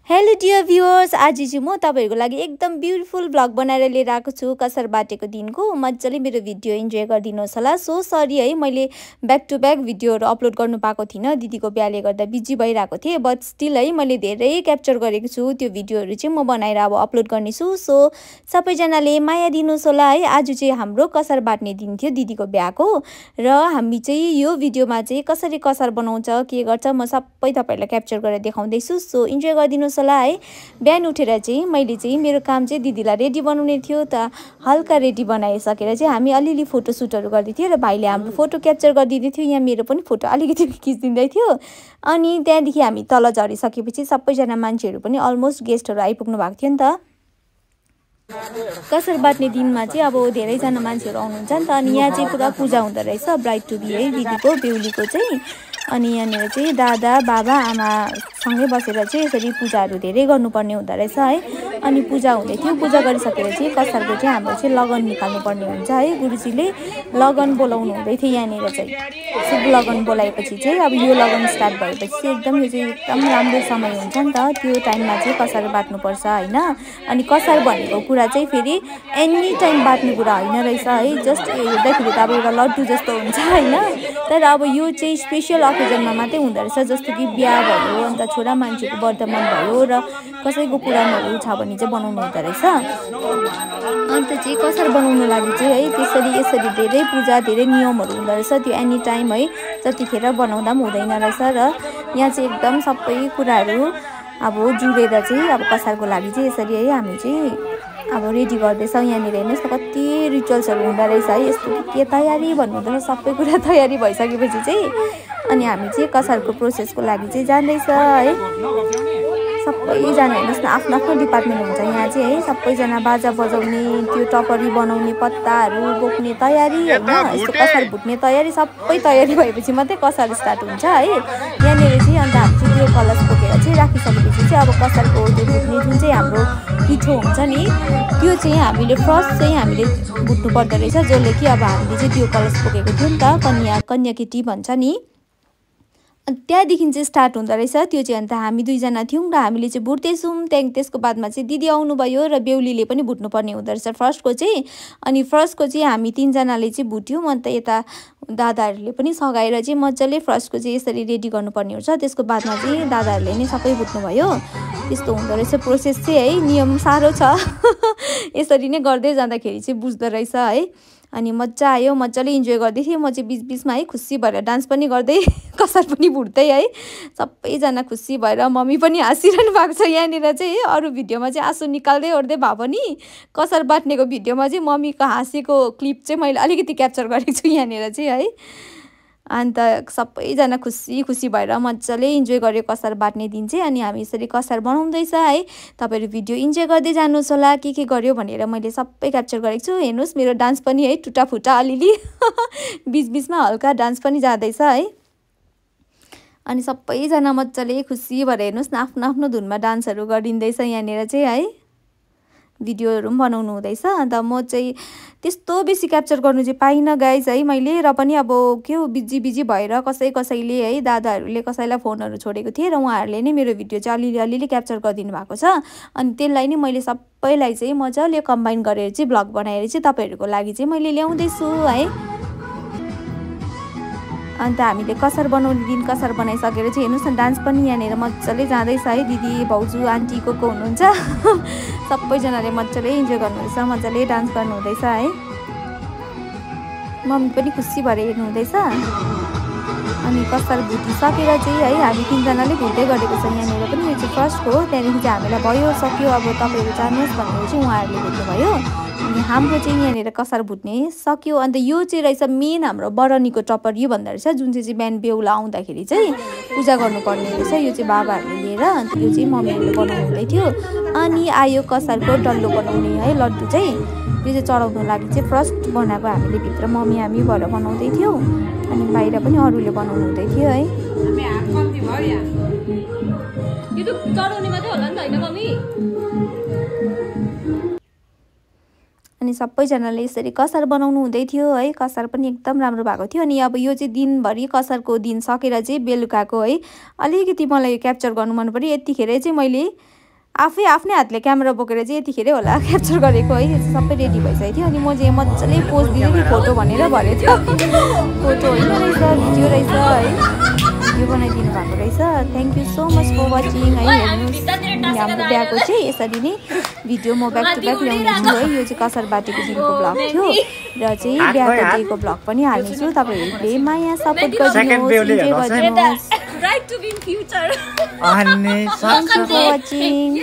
Hello dear viewers, आज चाहिँ म तपाईहरुको लागि एकदम ब्युटिफुल ब्लग बनाएर लिएर आएको छु कसार बाटेको दिनको। मज्जाले मेरो भिडियो इन्जोय गरिदिनुहोस् होला। सो सरी है, मैले ब्याक टु ब्याक भिडियोहरु अपलोड गर्नु पाएको थिइन, दिदीको बिहाले गर्दा बिजी भइराको थिए। बट स्टिल है, मैले धेरै क्याप्चर गरेको छु। त्यो भिडियोहरु चाहिँ म बनाएर अब अपलोड गर्ने छु। सो सबैजनाले माया दिनुहोस् होला है। आज चाहिँ हाम्रो कसार बाट्ने दिन थियो दिदीको बिहाको, र हामी चाहिँ यो भिडियोमा चाहिँ कसरी कसार बनाउँछ, के गर्छ, म सबै तपाईहरुलाई क्याप्चर गरेर देखाउँदै छु। सो इन्जोय गरिदिनुहोस् होला है। बिहान उठेर चाहिँ मैले चाहिँ मेरो काम चाहिँ दिदीलाई रेडी बनाउने थियो, त हल्का रेडी बनाइसकेर चाहिँ हामी अलिअलि फोटो सुटहरु गर्दै थियौं र भाइले हाम्रो फोटो क्याप्चर गरिदिदै थियो। यहाँ मेरो पनि फोटो अलिकति खिच्दिँदै थियो। अनि त्यहाँदेखि हामी तल झरिसकेपछि सबैजना मान्छेहरु पनि अलमोस्ट गेस्टहरु आइपुग्नु भएको थियो नि त। कसार बाट्ने दिनमा चाहिँ अब धेरै जना मान्छेहरु आउनुहुन्छ नि त। अनि यहाँ चाहिँ पुरा पूजा हुँदै रहेछ ब्राइड टु बी है, दिदीको बेहुलीको चाहिँ। अनि यहाँनिर चाहिँ दादा बाबा आमा सँगै बसेर चाहिँ यसरी पूजाहरु धेरै गर्नुपर्ने हुँदो रहेछ है। अनि पूजा हुँदै थियो। पूजा गरिसकेर चाहिँ कसारको चाहिँ हाम्रो चाहिँ लगन निकाल्नु पर्ने हुन्छ है। गुरुजीले लगन बोलाउनु हुँदै थियो यहाँनिर चाहिँ। शुभ लगन बोलाएपछि चाहिँ अब यो लगन स्टार्ट भएपछि चाहिँ एकदम यो चाहिँ एकदम राम्रो समय हुन्छ नि त। त्यो टाइममा चाहिँ कसार बाट्नु पर्छ हैन। अनि कसार भनेको कुरा चाहिँ फेरि एनी टाइम बाट्ने कुरा हैन रहेछ है। जस्ट हेर्दाखेरि त अब एउटा लड्डु जस्तो हुन्छ हैन, तर अब यो चाहिँ स्पेशल अकेजनमा मात्रै हुँदो रहेछ। जस्तो कि बिहा भयो, अन्त छोरा मान्छेको वर्धमान भयो, र कसैको पुराणहरु छ भने चाहिँ बनाउनु हुँदो रहेछ। अन्त चाहिँ कसार बनाउनु लागि चाहिँ है त्यसरी यसरी धेरै पूजा धेरै नियमहरु हुँदो रहेछ। त्यो एनी टाइम है जतिखेर बनाउँदा पनि हुँदैन रहेछ। र यहाँ चाहिँ एकदम सबै कुराहरु अब जुरेर चाहिँ अब कसारको लागि चाहिँ यसरी है हामी चाहिँ अब रेडी गर्दैछौं। यहाँनिर हेर्नुस् न कति रिचुअल्सहरु हुँदो रहेछ है। यस्तो के तयारी भन्नुहुँदो रहेछ। सबै कुरा तयारी भइसकेपछि चाहिँ अनि हामी चाहिँ कसारको प्रोसेसको लागि चाहिँ जान्दैछ है। सबैजना हेर्नुस् न आफ्नो आफ्नो डिपार्टमेन्ट हुन्छ यहाँ चाहिँ है। सबैजना बाजा बजाउने, त्यो टपरी बनाउने, पत्ताहरु बोक्ने तयारी हैन, यस्तो कसार भुट्ने तयारी, सबै तयारी भएपछि मात्रै कसार स्टार्ट हुन्छ है। यहाँनिर चाहिँ अन्त हामी चाहिँ त्यो कलश बोकेर चाहिँ राखिसकेपछि चाहिँ अब कसारको त्यो भुट्ने जुन चाहिँ हाम्रो पिठो हुन्छ नि, त्यो चाहिँ हामीले फर्स्ट चाहिँ हामीले भुट्नु पर्दो रहेछ। जसले कि अब हामीले चाहिँ त्यो कलश बोकेको थियो नि त, कन्या केटी भन्छ नि, त्यहाँदेखि चाहिँ स्टार्ट हुँदो रहेछ त्यो चाहिँ। अन्त हामी दुईजना थियौं र हामीले चाहिँ भुट्दैछौँ। त्यहाँदेखि त्यसको बादमा चाहिँ दिदी आउनुभयो र बेहुलीले पनि भुट्नु पर्ने हुँदो रहेछ फर्स्टको चाहिँ। अनि फर्स्टको चाहिँ हामी तीनजनाले चाहिँ भुट्यौँ। अन्त यता दादाहरूले पनि सघाएर चाहिँ मजाले फर्स्टको चाहिँ यसरी रेडी गर्नुपर्ने हुन्छ। त्यसको बादमा चाहिँ दादाहरूले नै सबै भुट्नुभयो। त्यस्तो हुँदो रहेछ प्रोसेस चाहिँ है। नियम साह्रो छ। यसरी नै गर्दै जाँदाखेरि चाहिँ बुझ्दो रहेछ है। अनि मजा आयो, मजाले इन्जोय गर्दै थिएँ म चाहिँ। बीच-बीचमा है खुसी भएर डान्स पनि गर्दै कसार पनि भुट्दै है। सबैजना खुसी भएर मम्मी पनि हाँसिरहनु भएको छ यहाँनिर चाहिँ है। अरू भिडियोमा चाहिँ आँसु निकाल्दै ओर्दै भए पनि कसार बाट्नेको भिडियोमा चाहिँ मम्मीको हाँसेको क्लिप चाहिँ मैले अलिकति क्याप्चर गरेको छु यहाँनिर चाहिँ है। अन्त सबैजना खुसी खुसी भएर मजाले इन्जोय गर्यो कसार बाट्ने दिन चाहिँ। अनि हामी यसरी कसार बनाउँदैछ है। तपाईहरु भिडियो इन्जोय गर्दै जानुहोस् होला। के गर्यो भनेर मैले सबै क्याप्चर गरेको छु। हेर्नुस् मेरो डान्स पनि है टुटाफुटा अलिअलि बीच-बीचमा हल्का डान्स पनि जाँदैछ है। अनि सबैजना मजाले खुसी भएर हेर्नुस् न आफ्नो आफ्नो धुनमा डान्सहरु गरिँदैछ यहाँनिर चाहिँ है। भिडियोहरु पनि बनाउनु हुँदैछ। अन्त म चाहिँ त्यस्तो बेसी क्याप्चर गर्नु चाहिँ पाइनँ गाइज है मैले। र पनि अब के हो बिजी भएर कसैले है दादाहरूले कसैलाई फोनहरु छोडेको थिए र उहाँहरूले नै मेरो भिडियो चाहिँ अलिअलि क्याप्चर गरिदिनु भएको छ। अनि त्यसलाई नै मैले सबैलाई चाहिँ मजाले कम्बाइन गरेर चाहिँ ब्लग बनाएर चाहिँ तपाईहरुको लागि चाहिँ मैले ल्याउँदै छु है। अन्त हामीले कसार बनाउने दिन कसार बनाइसकेर चाहिँ हेर्नुस् न डान्स पनि यहाँनिर मजाले जाँदैछ है। दिदी भाउजू आन्टी को हुनुहुन्छ सबैजनाले मजाले इन्जोय गर्नुहुँदैछ, मजाले डान्स गर्नुहुँदैछ है। मम्मी पनि खुसी भएर हेर्नु हुँदैछ। अनि कसार भुटिसकेर चाहिँ है हामी तीनजनाले भुट्दै गरेको छ यहाँनिर पनि। यो चाहिँ फर्स्टको हो। त्यहाँदेखि चाहिँ हामीलाई भयो सक्यो अब तपाईहरु जानुहोस् भनेर चाहिँ उहाँहरूले भुट्नुभयो। अनि हाम्रो चाहिँ यहाँनिर कसार भुट्ने सक्यो। अन्त यो चाहिँ रहेछ मेन हाम्रो बरनीको टपरी भन्दो रहेछ, जुन चाहिँ बिहान बेहुला आउँदाखेरि चाहिँ पूजा गर्नुपर्ने रहेछ। यो चाहिँ बाबाहरूले लिएर, अन्त यो चाहिँ मम्मीहरूले बनाउनु हुँदै थियो। अनि आयो कसारको डल्लो बनाउने है, लड्डु चाहिँ यो चाहिँ चढाउनु लागि चाहिँ फर्स्ट बनाएको हामीले भित्र मम्मी हामी भएर बनाउँदै थियौँ। अनि बाहिर पनि अरूले बनाउनु हुँदै थियो है। अनि सबैजनाले यसरी कसार बनाउनु हुँदै थियो है। कसार पनि एकदम राम्रो भएको थियो। अनि अब यो चाहिँ दिनभरि कसारको दिन सकेर चाहिँ बेलुकाको है अलिकति मलाई क्याप्चर गर्नु मन पर्यो। यतिखेर चाहिँ मैले आफै आफ्नै हातले क्यामेरा बोकेर चाहिँ यतिखेरै होला क्याप्चर गरेको है सबै रेडी भइसकेको थियो अनि म चाहिँ मजाले पोज दिँदै थिएँ फोटो भनेर भनेको थियो फोटो होइन रहेछ भिडियो रहेछ है भिडियो बनाइदिनु भएको रहेछ thank you so much for watching है हेर्नुहोस् हाम्रो बिहाको चाहिँ यसरी नै भिडियो म ब्याक टु ब्याक ल्याउनेछु है यो चाहिँ कसार बाटीको दिनको ब्लग थियो र चाहिँ बिहाको डेको ब्लग पनि हाल्नेछु तपाईँहरूले माया सपोर्ट गरिदिनुहोस् Right to be in future. Thank you for watching.